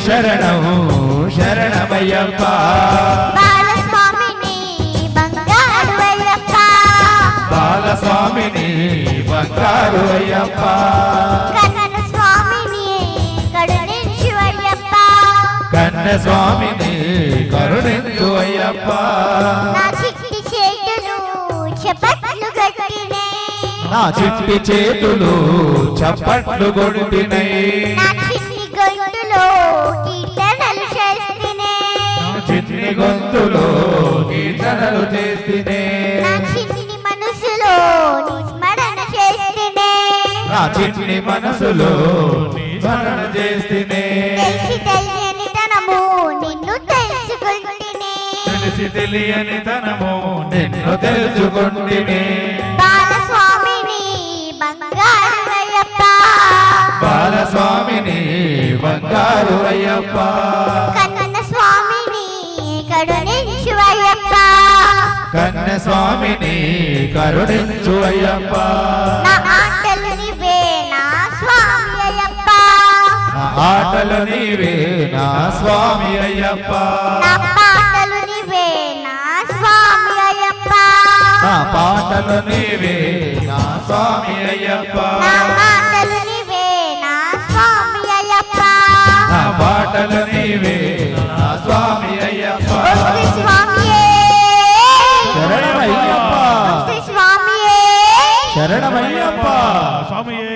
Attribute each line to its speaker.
Speaker 1: శరణం శరణమయ్యప్ప
Speaker 2: బాలస్వామిని బంగారు అయ్యప్ప
Speaker 1: బాలస్వామిని బంగారు అయ్యప్ప
Speaker 2: కన్న స్వామిని కరుణించు అయ్యప్ప
Speaker 1: కన్న స్వామిని కరుణించు అయ్యప్ప
Speaker 2: నా చిట్టి చేతులు చప్పట్లు కొట్టినే
Speaker 1: నా చిట్టి చేతులు చప్పట్లు కొట్టినై
Speaker 2: నా చిన్ని గొంతులో కీర్తనలు చేస్తేనే
Speaker 1: నా చిన్ని గొంతులో కీర్తనలు చేస్తేనే
Speaker 2: నా చిన్ని మనసులో నీ స్మరణ చేస్తేనే
Speaker 1: నా చిన్ని మనసులో నీ స్మరణ చేస్తేనే
Speaker 2: తెలిసి తెలియని తనము నిన్ను తెలుసుకుంటేనే
Speaker 1: తెలిసి తెలియని తనము నిన్ను తెలుసుకుంటేనే
Speaker 2: బాలస్వామిని బంగారు అయ్యప్ప
Speaker 1: బాలస్వామిని బంగారు అయ్యప్ప
Speaker 2: కన్న స్వామిని కరుణించు అయ్యప్ప
Speaker 1: కన్న స్వామిని కరుణించు అయ్యప్ప
Speaker 2: నా ఆటలు నీవే నా స్వామి అయ్యప్ప
Speaker 1: నా ఆటలు నీవే నా స్వామి అయ్యప్ప
Speaker 2: నా పాటలు నీవే నా స్వామి అయ్యప్ప
Speaker 1: నా పాటలు నీవే నా స్వామి అయ్యప్ప
Speaker 2: నా మాటలు నీవే నా స్వామి అయ్యప్ప
Speaker 1: నా పాటలు నీవే నా స్వామి అయ్యప్ప
Speaker 2: శ్రీ స్వామియే
Speaker 1: శరణమయ్యప్ప
Speaker 2: శ్రీ స్వామియే
Speaker 1: శరణమయ్యప్ప
Speaker 3: స్వామియే